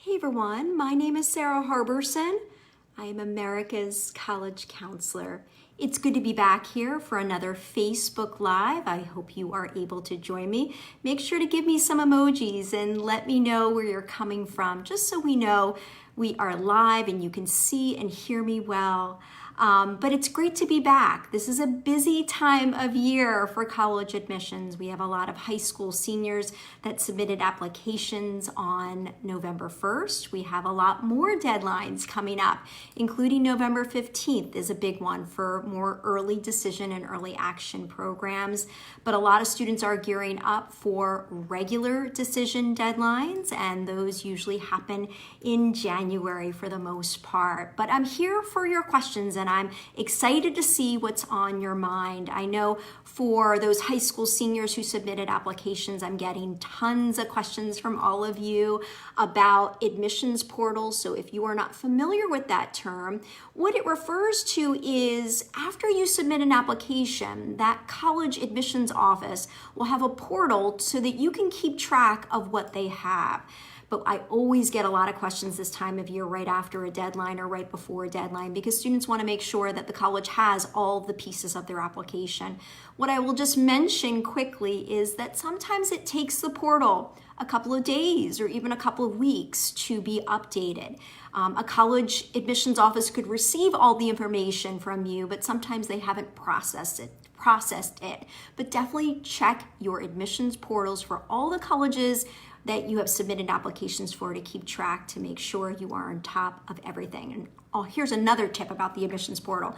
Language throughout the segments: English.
Hey everyone, my name is Sara Harberson. I am America's college counselor. It's good to be back here for another Facebook Live. I hope you are able to join me. Make sure to give me some emojis and let me know where you're coming from, just so we know we are live and you can see and hear me well. But it's great to be back. This is a busy time of year for college admissions. We have a lot of high school seniors that submitted applications on November 1st. We have a lot more deadlines coming up, including November 15th is a big one for more early decision and early action programs. But a lot of students are gearing up for regular decision deadlines, and those usually happen in January for the most part. But I'm here for your questions, and I'm excited to see what's on your mind. I know for those high school seniors who submitted applications, I'm getting tons of questions from all of you about admissions portals. So if you are not familiar with that term, what it refers to is after you submit an application, that college admissions office will have a portal so that you can keep track of what they have. But I always get a lot of questions this time of year right after a deadline or right before a deadline because students want to make sure that the college has all the pieces of their application. What I will just mention quickly is that sometimes it takes the portal a couple of days or even a couple of weeks to be updated. A college admissions office could receive all the information from you, but sometimes they haven't processed it. But definitely check your admissions portals for all the colleges that you have submitted applications for to keep track to make sure you are on top of everything. And here's another tip about the admissions portal.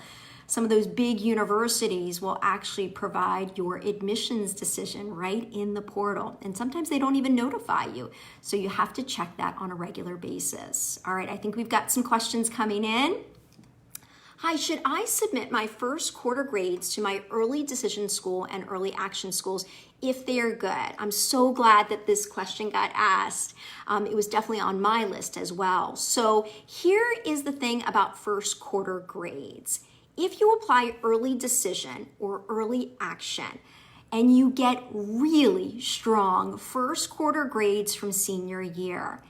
Some of those big universities will actually provide your admissions decision right in the portal. And sometimes they don't even notify you. So you have to check that on a regular basis. All right, I think we've got some questions coming in. Hi, should I submit my first quarter grades to my early decision school and early action schools if they are good? I'm so glad that this question got asked. It was definitely on my list as well. So here is the thing about first quarter grades. If you apply early decision or early action and you get really strong first quarter grades from senior year,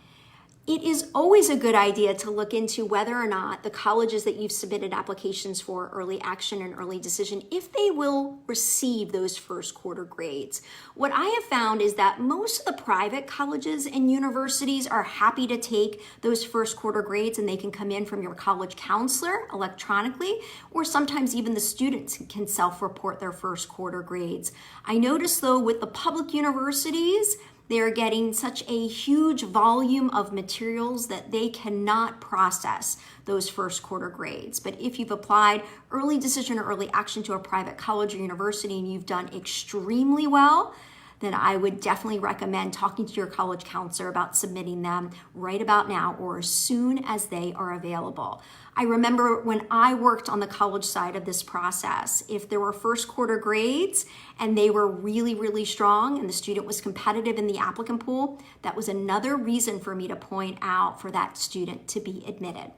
it is always a good idea to look into whether or not the colleges that you've submitted applications for early action and early decision, if they will receive those first quarter grades. What I have found is that most of the private colleges and universities are happy to take those first quarter grades, and they can come in from your college counselor electronically, or sometimes even the students can self-report their first quarter grades. I notice though with the public universities, they are getting such a huge volume of materials that they cannot process those first quarter grades. But if you've applied early decision or early action to a private college or university and you've done extremely well, then I would definitely recommend talking to your college counselor about submitting them right about now or as soon as they are available. I remember when I worked on the college side of this process, if there were first quarter grades and they were really, really strong and the student was competitive in the applicant pool, that was another reason for me to point out for that student to be admitted.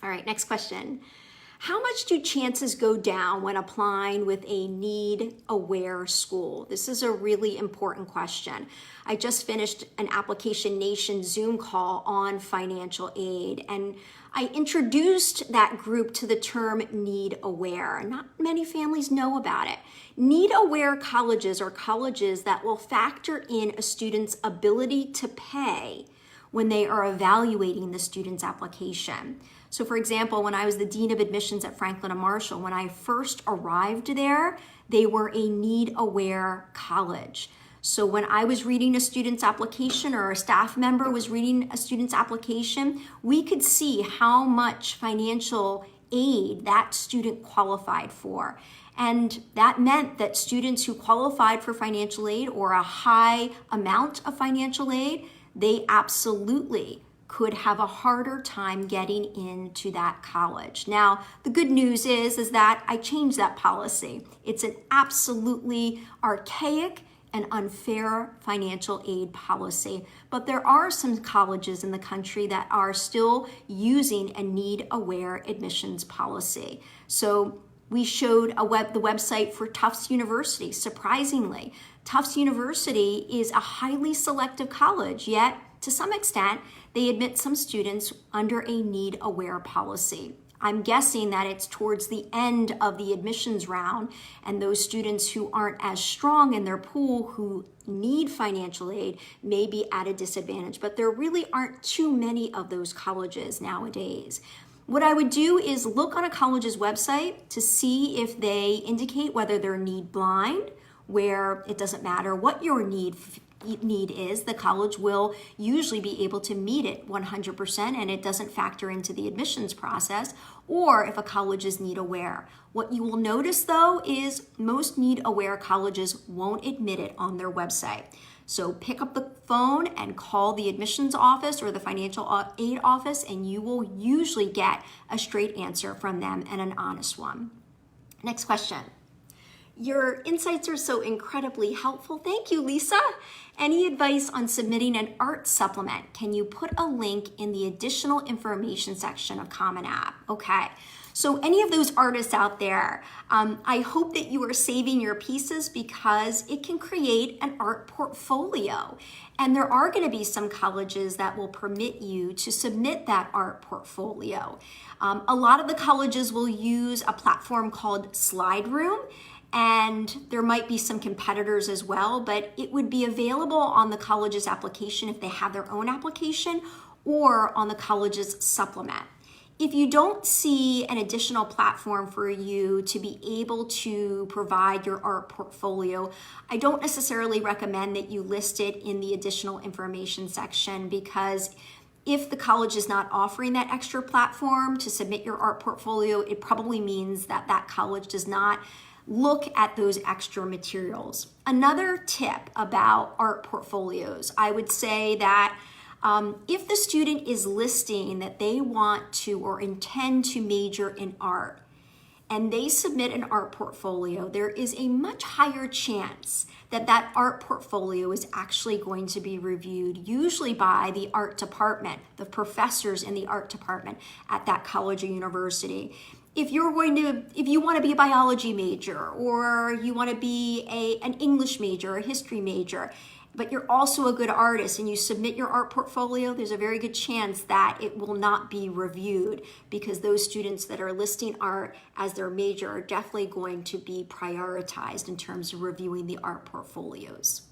All right, next question. How much do chances go down when applying with a need-aware school? This is a really important question. I just finished an Application Nation Zoom call on financial aid, and I introduced that group to the term need-aware. Not many families know about it. Need-aware colleges are colleges that will factor in a student's ability to pay when they are evaluating the student's application. So for example, when I was the Dean of Admissions at Franklin and Marshall, when I first arrived there, they were a need-aware college. So when I was reading a student's application or a staff member was reading a student's application, we could see how much financial aid that student qualified for. And that meant that students who qualified for financial aid or a high amount of financial aid, they absolutely could have a harder time getting into that college. Now, the good news is that I changed that policy. It's an absolutely archaic and unfair financial aid policy, but there are some colleges in the country that are still using a need-aware admissions policy. So We showed the website for Tufts University. Surprisingly, Tufts University is a highly selective college, yet to some extent, they admit some students under a need-aware policy. I'm guessing that it's towards the end of the admissions round, and those students who aren't as strong in their pool who need financial aid may be at a disadvantage, but there really aren't too many of those colleges nowadays. What I would do is look on a college's website to see if they indicate whether they're need blind, where it doesn't matter what your need is, the college will usually be able to meet it 100% and it doesn't factor into the admissions process, or if a college is need aware. What you will notice though is most need aware colleges won't admit it on their website. So pick up the phone and call the admissions office or the financial aid office, and you will usually get a straight answer from them and an honest one. Next question. Your insights are so incredibly helpful. Thank you, Lisa. Any advice on submitting an art supplement? Can you put a link in the additional information section of Common App? Okay. So any of those artists out there, I hope that you are saving your pieces because it can create an art portfolio. And there are going to be some colleges that will permit you to submit that art portfolio. A lot of the colleges will use a platform called Slide Room, and there might be some competitors as well, but it would be available on the college's application if they have their own application, or on the college's supplement. If you don't see an additional platform for you to be able to provide your art portfolio, I don't necessarily recommend that you list it in the additional information section, because if the college is not offering that extra platform to submit your art portfolio, it probably means that that college does not look at those extra materials. Another tip about art portfolios, I would say that if the student is listing that they want to or intend to major in art and they submit an art portfolio, there is a much higher chance that that art portfolio is actually going to be reviewed, usually by the art department, the professors in the art department at that college or university. If you want to be a biology major, or you want to be an English major, a history major, but you're also a good artist and you submit your art portfolio, there's a very good chance that it will not be reviewed, because those students that are listing art as their major are definitely going to be prioritized in terms of reviewing the art portfolios.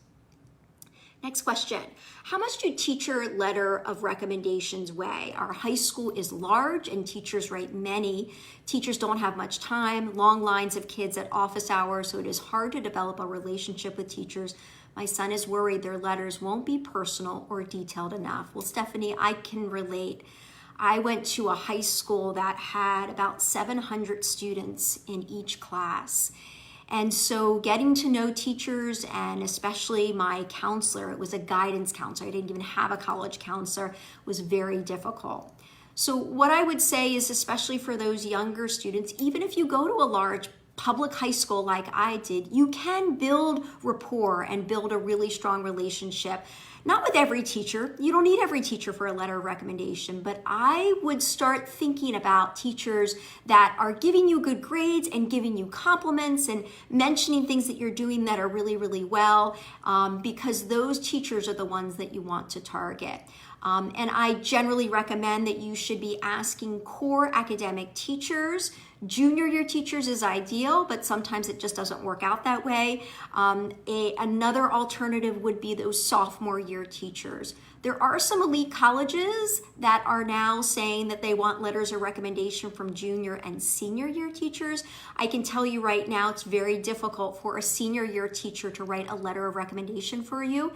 Next question. How much do teacher letter of recommendations weigh? Our high school is large and teachers write many. Teachers don't have much time, long lines of kids at office hours, so it is hard to develop a relationship with teachers. My son is worried their letters won't be personal or detailed enough. Well, Stephanie, I can relate. I went to a high school that had about 700 students in each class. And so getting to know teachers, and especially my counselor, it was a guidance counselor, I didn't even have a college counselor, was very difficult. So what I would say is, especially for those younger students, even if you go to a large public high school like I did, you can build rapport and build a really strong relationship. Not with every teacher. You don't need every teacher for a letter of recommendation, but I would start thinking about teachers that are giving you good grades and giving you compliments and mentioning things that you're doing that are really, really well, because those teachers are the ones that you want to target. And I generally recommend that you should be asking core academic teachers. Junior year teachers is ideal, but sometimes it just doesn't work out that way. Another alternative would be those sophomore year teachers. There are some elite colleges that are now saying that they want letters of recommendation from junior and senior year teachers. I can tell you right now, it's very difficult for a senior year teacher to write a letter of recommendation for you.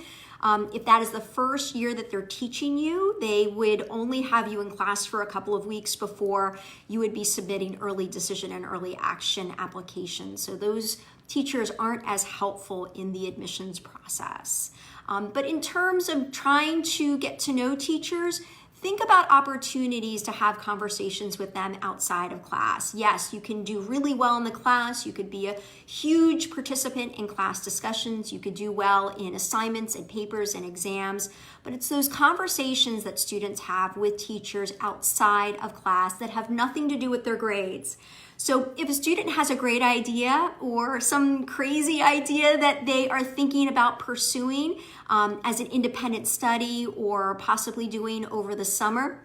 If that is the first year that they're teaching you, they would only have you in class for a couple of weeks before you would be submitting early decision and early action applications. So those teachers aren't as helpful in the admissions process. But in terms of trying to get to know teachers, think about opportunities to have conversations with them outside of class. Yes, you can do really well in the class. You could be a huge participant in class discussions. You could do well in assignments and papers and exams. But it's those conversations that students have with teachers outside of class that have nothing to do with their grades. So if a student has a great idea or some crazy idea that they are thinking about pursuing as an independent study or possibly doing over the summer,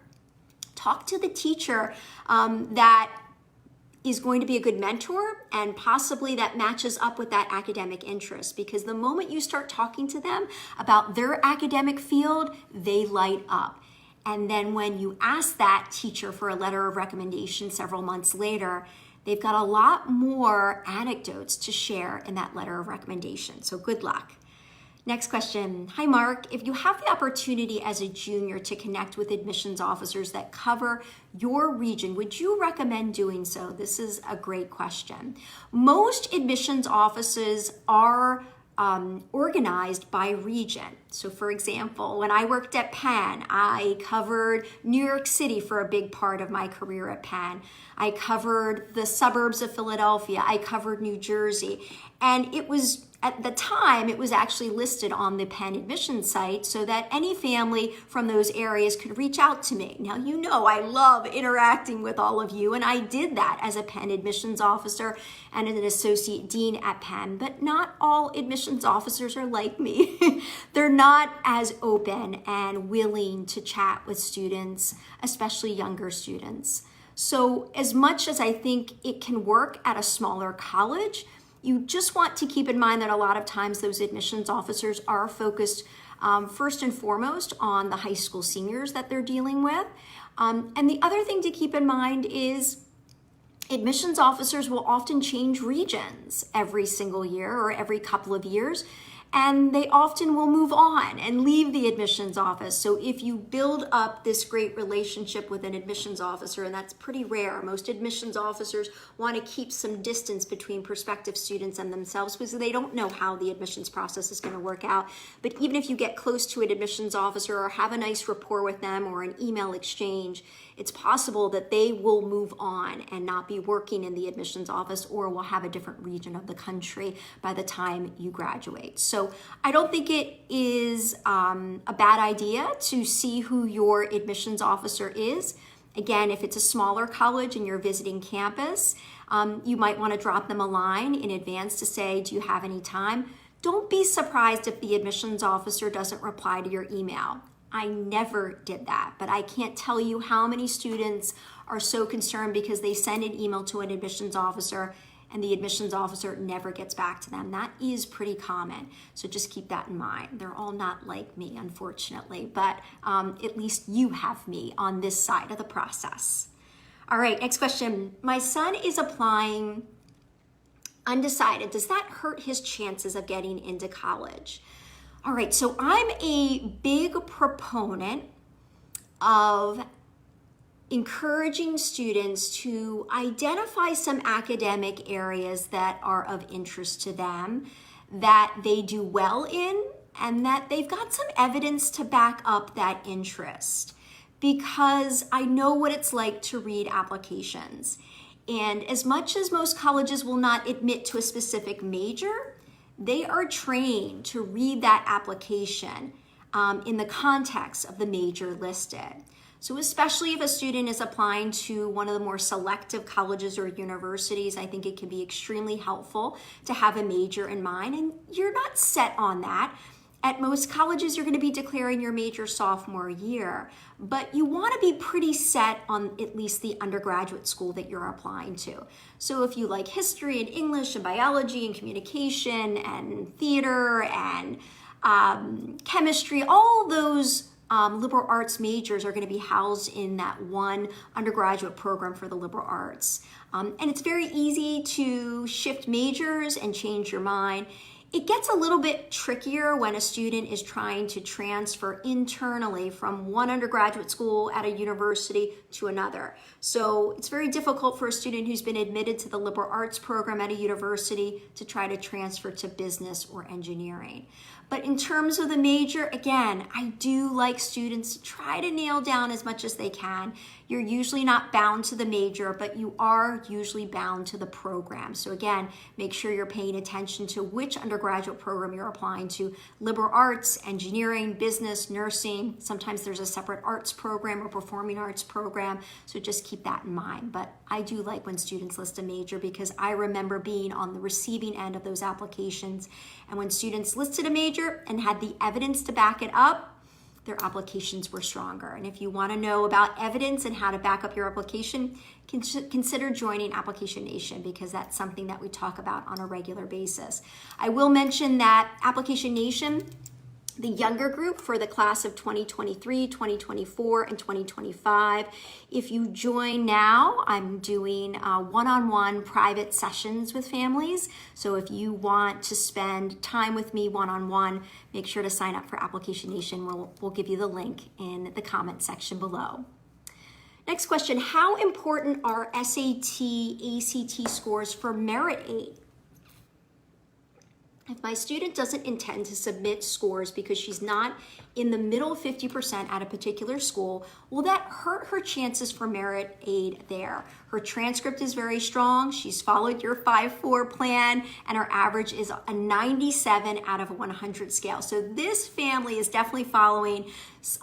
talk to the teacher that is going to be a good mentor and possibly that matches up with that academic interest, because the moment you start talking to them about their academic field, they light up. And then when you ask that teacher for a letter of recommendation several months later, they've got a lot more anecdotes to share in that letter of recommendation. So good luck. Next question. Hi, Mark. If you have the opportunity as a junior to connect with admissions officers that cover your region, would you recommend doing so? This is a great question. Most admissions offices are organized by region. So for example, when I worked at Penn, I covered New York City for a big part of my career at Penn. I covered the suburbs of Philadelphia. I covered New Jersey. And it was, at the time, it was actually listed on the Penn admissions site so that any family from those areas could reach out to me. Now, you know I love interacting with all of you, and I did that as a Penn admissions officer and an associate dean at Penn, but not all admissions officers are like me. They're not as open and willing to chat with students, especially younger students. So as much as I think it can work at a smaller college, you just want to keep in mind that a lot of times those admissions officers are focused first and foremost on the high school seniors that they're dealing with. And the other thing to keep in mind is admissions officers will often change regions every single year or every couple of years, and they often will move on and leave the admissions office. So if you build up this great relationship with an admissions officer, and that's pretty rare, most admissions officers want to keep some distance between prospective students and themselves because they don't know how the admissions process is going to work out. But even if you get close to an admissions officer or have a nice rapport with them or an email exchange, it's possible that they will move on and not be working in the admissions office or will have a different region of the country by the time you graduate. So I don't think it is a bad idea to see who your admissions officer is. Again, if it's a smaller college and you're visiting campus, you might want to drop them a line in advance to say, do you have any time? Don't be surprised if the admissions officer doesn't reply to your email. I never did that, but I can't tell you how many students are so concerned because they send an email to an admissions officer and the admissions officer never gets back to them. That is pretty common, so just keep that in mind. They're all not like me, unfortunately, but at least you have me on this side of the process. All right, next question. My son is applying undecided. Does that hurt his chances of getting into college? All right, so I'm a big proponent of encouraging students to identify some academic areas that are of interest to them, that they do well in, and that they've got some evidence to back up that interest. Because I know what it's like to read applications. And as much as most colleges will not admit to a specific major, they are trained to read that application in the context of the major listed. So especially if a student is applying to one of the more selective colleges or universities, I think it can be extremely helpful to have a major in mind. And you're not set on that. At most colleges, you're going to be declaring your major sophomore year, but you want to be pretty set on at least the undergraduate school that you're applying to. So if you like history and English and biology and communication and theater and chemistry, all those liberal arts majors are going to be housed in that one undergraduate program for the liberal arts. And it's very easy to shift majors and change your mind. It gets a little bit trickier when a student is trying to transfer internally from one undergraduate school at a university to another. So it's very difficult for a student who's been admitted to the liberal arts program at a university to try to transfer to business or engineering. But in terms of the major, again, I do like students to try to nail down as much as they can. You're usually not bound to the major, but you are usually bound to the program. So again, make sure you're paying attention to which undergraduate program you're applying to. Liberal arts, engineering, business, nursing. Sometimes there's a separate arts program or performing arts program. So just keep that in mind. But I do like when students list a major because I remember being on the receiving end of those applications. And when students listed a major and had the evidence to back it up, their applications were stronger. And if you want to know about evidence and how to back up your application, consider joining Application Nation because that's something that we talk about on a regular basis. I will mention that Application Nation, the younger group for the class of 2023, 2024, and 2025. If you join now, I'm doing one-on-one private sessions with families. So if you want to spend time with me one-on-one, make sure to sign up for Application Nation. We'll give you the link in the comment section below. Next question, how important are SAT, ACT scores for merit aid? If my student doesn't intend to submit scores because she's not in the middle 50% at a particular school, will that hurt her chances for merit aid there? Her transcript is very strong. She's followed your 5-4 plan, and her average is a 97 out of a 100 scale. So this family is definitely following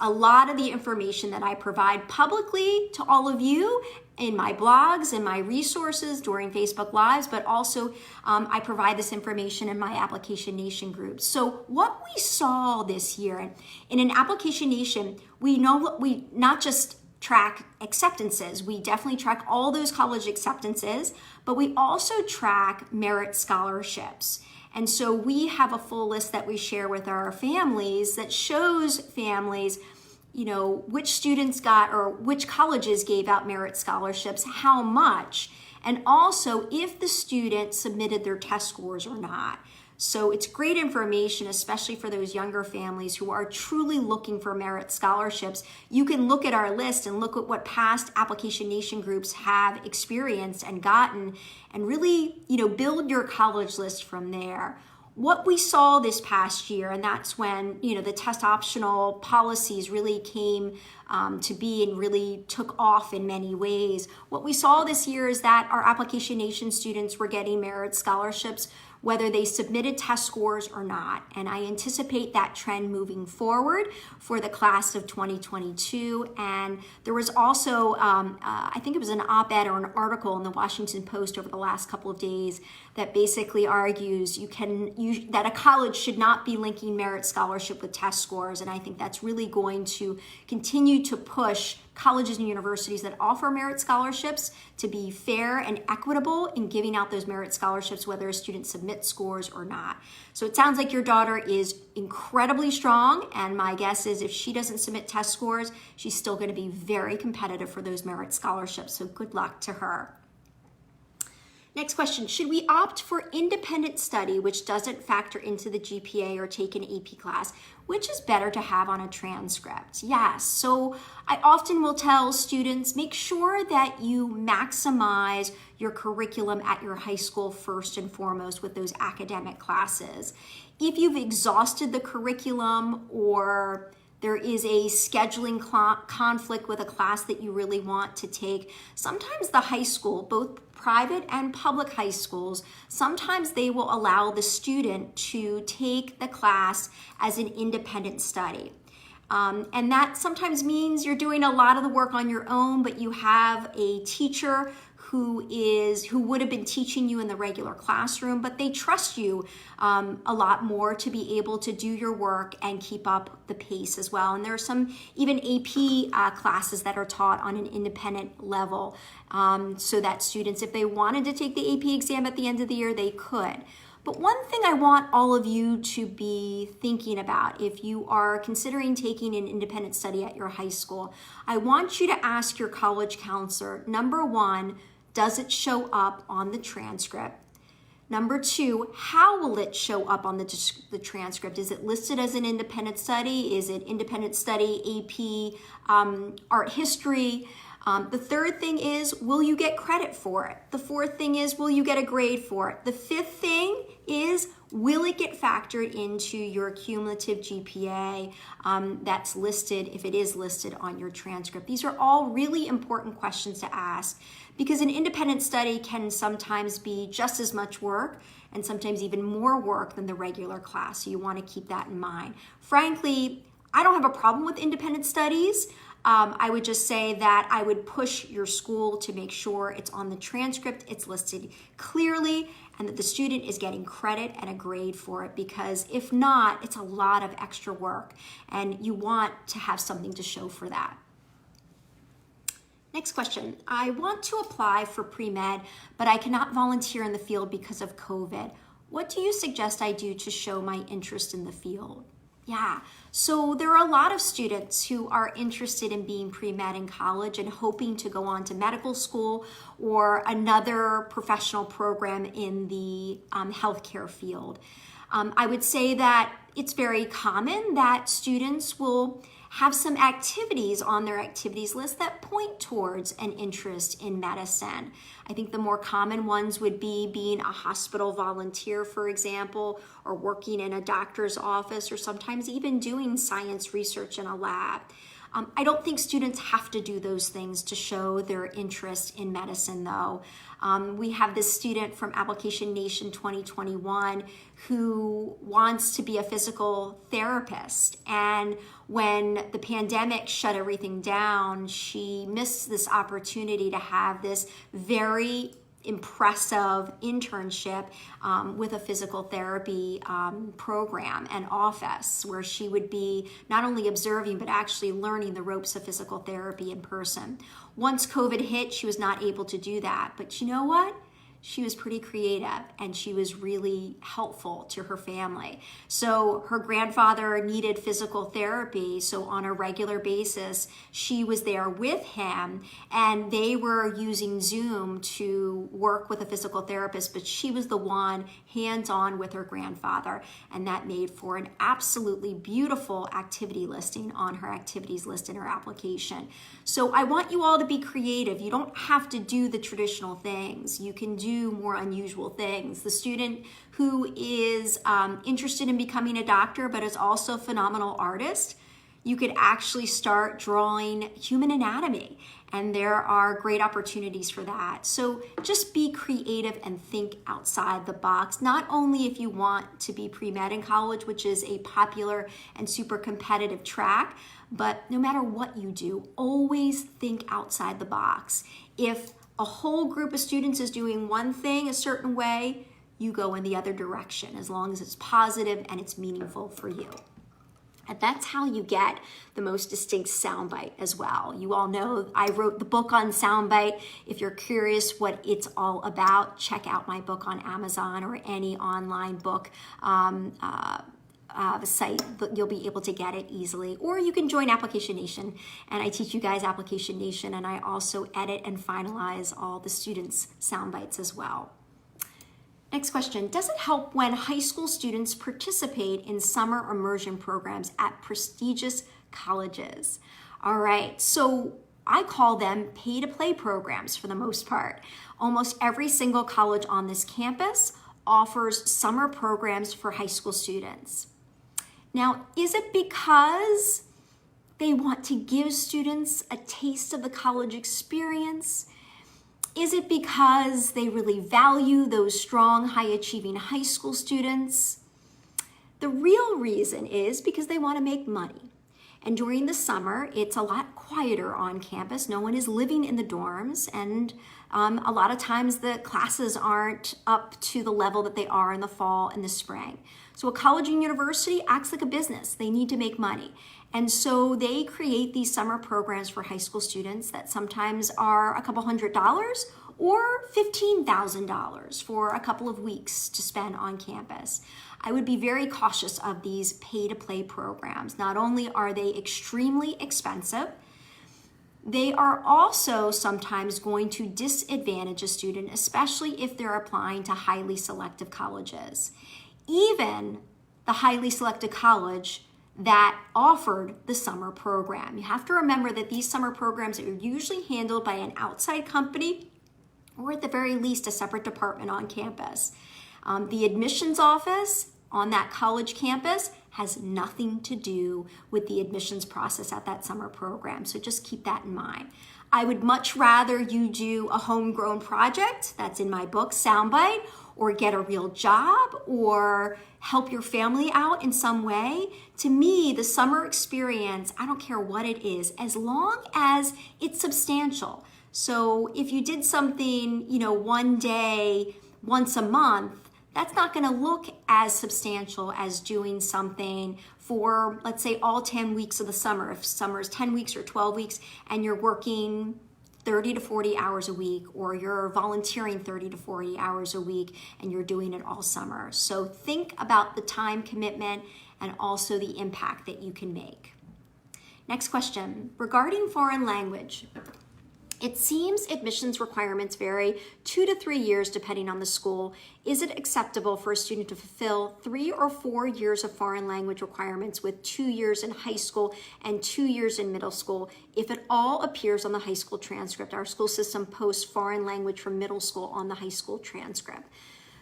a lot of the information that I provide publicly to all of you in my blogs and my resources during Facebook Lives, but also I provide this information in my Application Nation group. So what we saw this year in an Application Nation, we not just track acceptances, we definitely track all those college acceptances, but we also track merit scholarships. And so we have a full list that we share with our families that shows families, you know, which students got or which colleges gave out merit scholarships, how much, and also if the student submitted their test scores or not. So it's great information, especially for those younger families who are truly looking for merit scholarships. You can look at our list and look at what past Application Nation groups have experienced and gotten, and really, you know, build your college list from there. What we saw this past year, and that's when, you know, the test optional policies really came to be and really took off in many ways. What we saw this year is that our Application Nation students were getting merit scholarships whether they submitted test scores or not. And I anticipate that trend moving forward for the class of 2022. And there was also, I think it was an op-ed or an article in the Washington Post over the last couple of days that basically argues that a college should not be linking merit scholarship with test scores. And I think that's really going to continue to push colleges and universities that offer merit scholarships to be fair and equitable in giving out those merit scholarships, whether a student submits scores or not. So it sounds like your daughter is incredibly strong, and my guess is if she doesn't submit test scores, she's still going to be very competitive for those merit scholarships. So good luck to her. Next question, should we opt for independent study, which doesn't factor into the GPA, or take an AP class? Which is better to have on a transcript? Yes, so I often will tell students, make sure that you maximize your curriculum at your high school first and foremost with those academic classes. If you've exhausted the curriculum, or there is a scheduling conflict with a class that you really want to take, sometimes the high school, both private and public high schools, sometimes they will allow the student to take the class as an independent study. And that sometimes means you're doing a lot of the work on your own, but you have a teacher who would have been teaching you in the regular classroom, but they trust you a lot more to be able to do your work and keep up the pace as well. And there are some even AP classes that are taught on an independent level, so that students, if they wanted to take the AP exam at the end of the year, they could. But one thing I want all of you to be thinking about, if you are considering taking an independent study at your high school, I want you to ask your college counselor, number one, does it show up on the transcript? Number two, how will it show up on the transcript? Is it listed as an independent study? Is it independent study, AP, art history? The third thing is, will you get credit for it? The fourth thing is, will you get a grade for it? The fifth thing is, will it get factored into your cumulative GPA that's listed, if it is listed on your transcript? These are all really important questions to ask, because an independent study can sometimes be just as much work and sometimes even more work than the regular class. So you want to keep that in mind. Frankly, I don't have a problem with independent studies. I would just say that I would push your school to make sure it's on the transcript, it's listed clearly, and that the student is getting credit and a grade for it, because if not, it's a lot of extra work and you want to have something to show for that. Next question. I want to apply for pre-med, but I cannot volunteer in the field because of COVID. What do you suggest I do to show my interest in the field? Yeah, so there are a lot of students who are interested in being pre-med in college and hoping to go on to medical school or another professional program in the healthcare field. I would say that it's very common that students will have some activities on their activities list that point towards an interest in medicine. I think the more common ones would be being a hospital volunteer, for example, or working in a doctor's office, or sometimes even doing science research in a lab. I don't think students have to do those things to show their interest in medicine, though. We have this student from Application Nation 2021 who wants to be a physical therapist. And when the pandemic shut everything down, she missed this opportunity to have this very impressive internship with a physical therapy program and office, where she would be not only observing but actually learning the ropes of physical therapy in person. Once COVID hit, she was not able to do that, but you know what? She was pretty creative and she was really helpful to her family. So her grandfather needed physical therapy, so on a regular basis, she was there with him and they were using Zoom to work with a physical therapist, but she was the one hands-on with her grandfather, and that made for an absolutely beautiful activity listing on her activities list in her application. So I want you all to be creative. You don't have to do the traditional things. You can do more unusual things. The student who is interested in becoming a doctor but is also a phenomenal artist, you could actually start drawing human anatomy, and there are great opportunities for that. So just be creative and think outside the box, not only if you want to be pre-med in college, which is a popular and super competitive track, but no matter what you do, always think outside the box. If a whole group of students is doing one thing a certain way, you go in the other direction, as long as it's positive and it's meaningful for you. And that's how you get the most distinct soundbite as well. You all know I wrote the book on soundbite. If you're curious what it's all about, check out my book on Amazon or any online book site. You'll be able to get it easily. Or you can join Application Nation, and I teach you guys Application Nation, and I also edit and finalize all the students' soundbites as well. Next question. Does it help when high school students participate in summer immersion programs at prestigious colleges? All right, so I call them pay-to-play programs for the most part. Almost every single college on this campus offers summer programs for high school students. Now, is it because they want to give students a taste of the college experience? Is it because they really value those strong, high-achieving high school students? The real reason is because they want to make money. And during the summer, it's a lot quieter on campus. No one is living in the dorms, and a lot of times the classes aren't up to the level that they are in the fall and the spring. So a college and university acts like a business. They need to make money. And so they create these summer programs for high school students that sometimes are a couple $100 or $15,000 for a couple of weeks to spend on campus. I would be very cautious of these pay-to-play programs. Not only are they extremely expensive, they are also sometimes going to disadvantage a student, especially if they're applying to highly selective colleges. Even the highly selected college that offered the summer program. You have to remember that these summer programs are usually handled by an outside company or at the very least a separate department on campus. The admissions office on that college campus has nothing to do with the admissions process at that summer program. So just keep that in mind. I would much rather you do a homegrown project that's in my book, SOUNDBITE, or get a real job or help your family out in some way. To me, the summer experience, I don't care what it is, as long as it's substantial. So if you did something, one day, once a month, that's not going to look as substantial as doing something for, let's say, all 10 weeks of the summer. If summer is 10 weeks or 12 weeks and you're working 30 to 40 hours a week, or you're volunteering 30 to 40 hours a week and you're doing it all summer. So think about the time commitment and also the impact that you can make. Next question, regarding foreign language. It seems admissions requirements vary 2 to 3 years depending on the school. Is it acceptable for a student to fulfill 3 or 4 years of foreign language requirements with 2 years in high school and 2 years in middle school if it all appears on the high school transcript? Our school system posts foreign language from middle school on the high school transcript.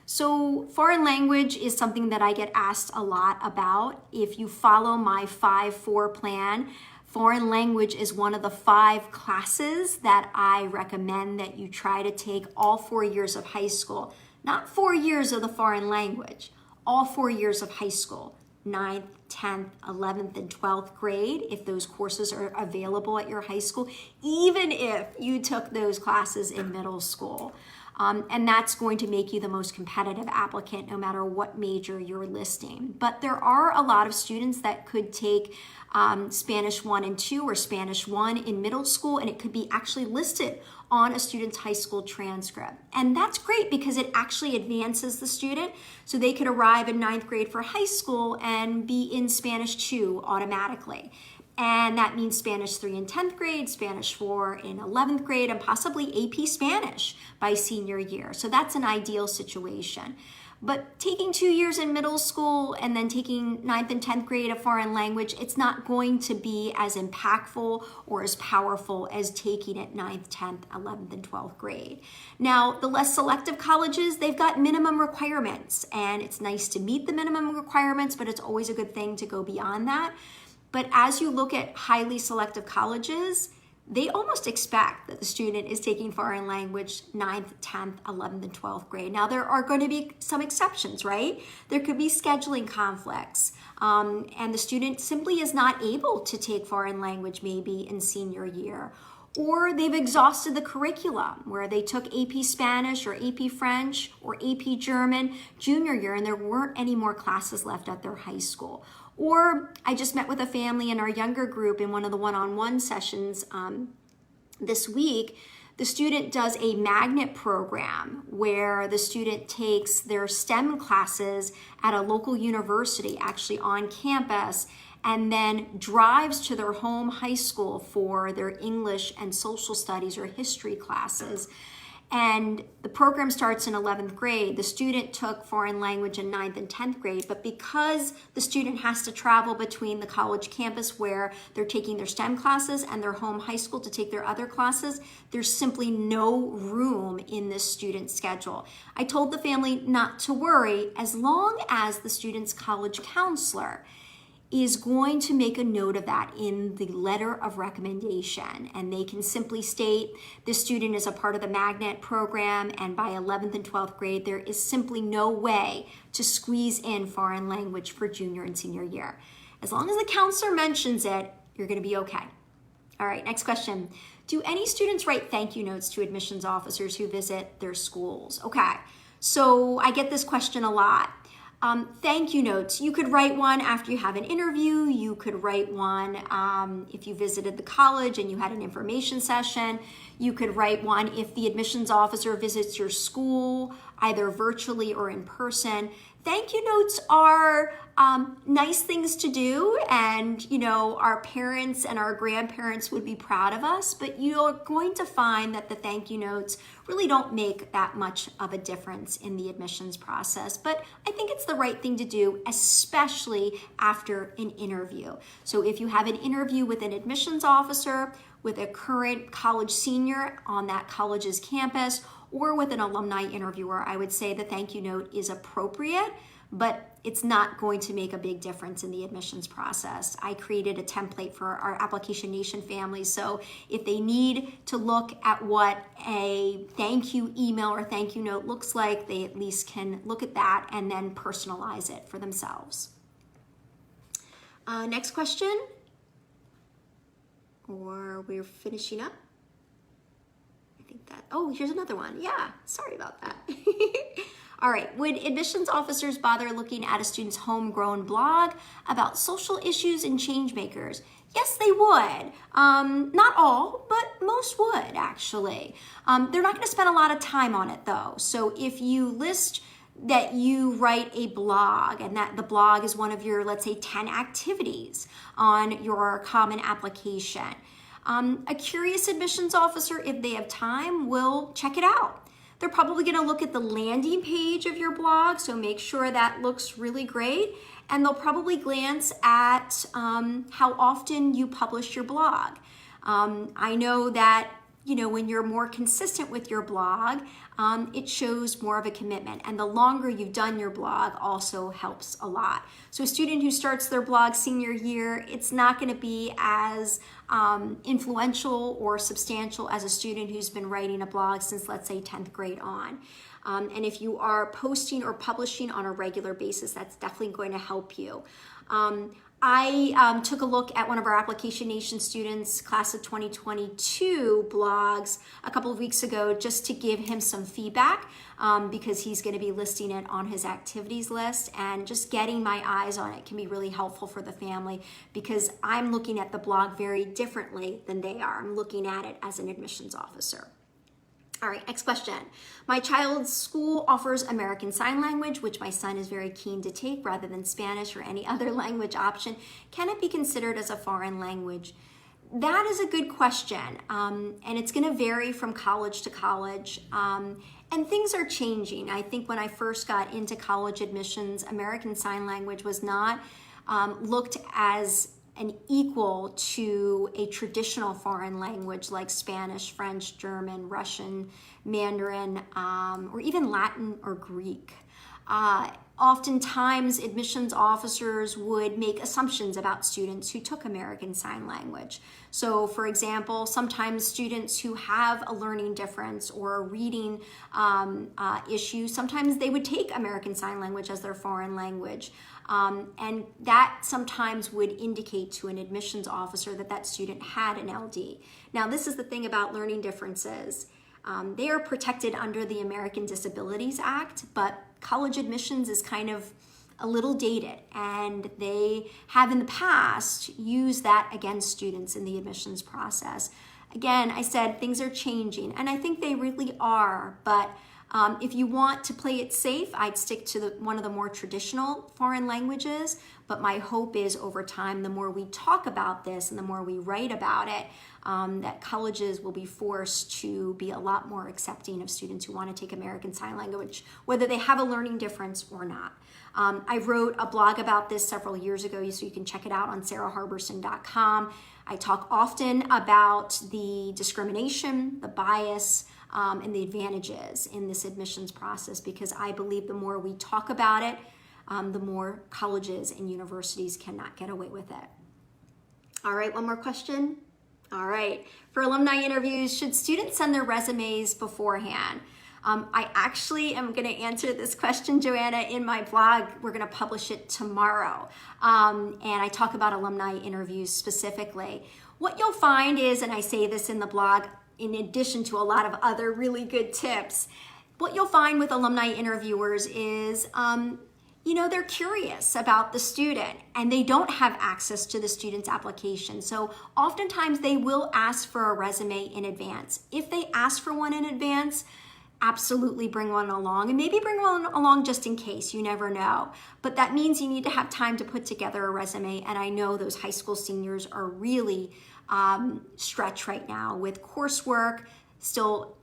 So foreign language is something that I get asked a lot about. If you follow my 5-4 plan, foreign language is one of the 5 classes that I recommend that you try to take all 4 years of high school. Not 4 years of the foreign language, all 4 years of high school, 9th, 10th, 11th, and 12th grade, if those courses are available at your high school, even if you took those classes in middle school. And that's going to make you the most competitive applicant no matter what major you're listing. But there are a lot of students that could take Spanish 1 and 2 or Spanish 1 in middle school, and it could be actually listed on a student's high school transcript. And that's great because it actually advances the student, so they could arrive in 9th grade for high school and be in Spanish 2 automatically. And that means Spanish 3 in 10th grade, Spanish 4 in 11th grade, and possibly AP Spanish by senior year. So that's an ideal situation. But taking 2 years in middle school and then taking 9th and 10th grade of foreign language, it's not going to be as impactful or as powerful as taking it 9th, 10th, 11th, and 12th grade. Now, the less selective colleges, they've got minimum requirements, and it's nice to meet the minimum requirements, but it's always a good thing to go beyond that. But as you look at highly selective colleges, they almost expect that the student is taking foreign language 9th, 10th, 11th, and 12th grade. Now, there are going to be some exceptions, right? There could be scheduling conflicts, and the student simply is not able to take foreign language maybe in senior year. Or they've exhausted the curriculum where they took AP Spanish or AP French or AP German junior year and there weren't any more classes left at their high school. Or I just met with a family in our younger group in one of the one-on-one sessions this week. The student does a magnet program where the student takes their STEM classes at a local university, actually on campus, and then drives to their home high school for their English and social studies or history classes. And the program starts in 11th grade. The student took foreign language in 9th and 10th grade, but because the student has to travel between the college campus where they're taking their STEM classes and their home high school to take their other classes, there's simply no room in this student's schedule. I told the family not to worry as long as the student's college counselor is going to make a note of that in the letter of recommendation. And they can simply state this student is a part of the magnet program, and by 11th and 12th grade, there is simply no way to squeeze in foreign language for junior and senior year. As long as the counselor mentions it, you're gonna be okay. All right, next question. Do any students write thank you notes to admissions officers who visit their schools? Okay, so I get this question a lot. Thank you notes. You could write one after you have an interview. You could write one if you visited the college and you had an information session. You could write one if the admissions officer visits your school, either virtually or in person. Thank you notes are nice things to do, and our parents and our grandparents would be proud of us, but you're going to find that the thank you notes really don't make that much of a difference in the admissions process. But I think it's the right thing to do, especially after an interview. So if you have an interview with an admissions officer, with a current college senior on that college's campus, or with an alumni interviewer, I would say the thank you note is appropriate, but it's not going to make a big difference in the admissions process. I created a template for our Application Nation family, so if they need to look at what a thank you email or thank you note looks like, they at least can look at that and then personalize it for themselves. Next question, or we're finishing up. Oh, here's another one. Yeah, sorry about that. All right, would admissions officers bother looking at a student's homegrown blog about social issues and change makers? Yes, they would. Not all, but most would actually. They're not gonna spend a lot of time on it though. So if you list that you write a blog and that the blog is one of your, let's say, 10 activities on your common application, a curious admissions officer, if they have time, will check it out. They're probably going to look at the landing page of your blog, so make sure that looks really great. And they'll probably glance at how often you publish your blog. I know that when you're more consistent with your blog, it shows more of a commitment, and the longer you've done your blog also helps a lot. So a student who starts their blog senior year, it's not going to be as influential or substantial as a student who's been writing a blog since, let's say, 10th grade on. And if you are posting or publishing on a regular basis, that's definitely going to help you. I took a look at one of our Application Nation students, class of 2022 blogs a couple of weeks ago just to give him some feedback because he's going to be listing it on his activities list, and just getting my eyes on it can be really helpful for the family because I'm looking at the blog very differently than they are. I'm looking at it as an admissions officer. All right, next question. My child's school offers American Sign Language, which my son is very keen to take rather than Spanish or any other language option. Can it be considered as a foreign language? That is a good question, and it's going to vary from college to college, and things are changing. I think when I first got into college admissions, American Sign Language was not looked as an equal to a traditional foreign language like Spanish, French, German, Russian, Mandarin, or even Latin or Greek. Oftentimes, admissions officers would make assumptions about students who took American Sign Language. So, for example, sometimes students who have a learning difference or a reading issue, sometimes they would take American Sign Language as their foreign language. And that sometimes would indicate to an admissions officer that that student had an LD. Now, this is the thing about learning differences. They are protected under the American Disabilities Act, but college admissions is kind of a little dated, and they have in the past used that against students in the admissions process. Again, I said things are changing, and I think they really are, but if you want to play it safe, I'd stick to one of the more traditional foreign languages, but my hope is over time, the more we talk about this and the more we write about it, that colleges will be forced to be a lot more accepting of students who want to take American Sign Language, whether they have a learning difference or not. I wrote a blog about this several years ago, so you can check it out on saraharberson.com. I talk often about the discrimination, the bias, and the advantages in this admissions process, because I believe the more we talk about it, the more colleges and universities cannot get away with it. All right, one more question. All right, for alumni interviews, should students send their resumes beforehand? I actually am going to answer this question, Joanna, in my blog. We're going to publish it tomorrow. And I talk about alumni interviews specifically. What you'll find is, and I say this in the blog, in addition to a lot of other really good tips, what you'll find with alumni interviewers is, they're curious about the student and they don't have access to the student's application. So oftentimes they will ask for a resume in advance. If they ask for one in advance, absolutely bring one along, and maybe bring one along just in case, you never know. But that means you need to have time to put together a resume, and I know those high school seniors are really stretched right now with coursework, still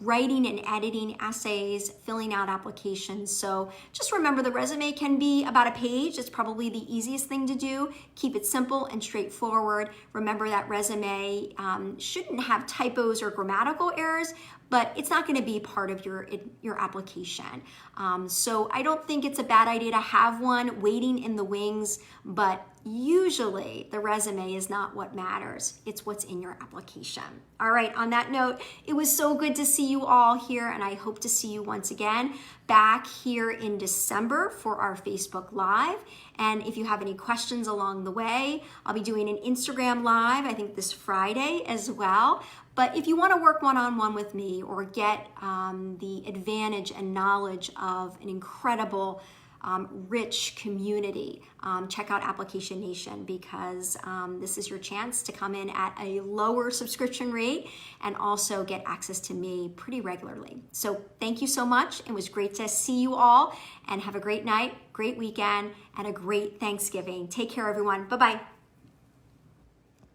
writing and editing essays, filling out applications. So just remember, the resume can be about a page. It's probably the easiest thing to do. Keep it simple and straightforward. Remember that resume shouldn't have typos or grammatical errors, but it's not going to be part of your application. So I don't think it's a bad idea to have one waiting in the wings, but usually the resume is not what matters. It's what's in your application. All right, on that note, it was so good to see you all here, and I hope to see you once again back here in December for our Facebook Live. And if you have any questions along the way, I'll be doing an Instagram Live, I think this Friday as well. But if you want to work one-on-one with me or get the advantage and knowledge of an incredible rich community, check out Application Nation, because this is your chance to come in at a lower subscription rate and also get access to me pretty regularly. So thank you so much. It was great to see you all, and have a great night, great weekend, and a great Thanksgiving. Take care, everyone. Bye-bye.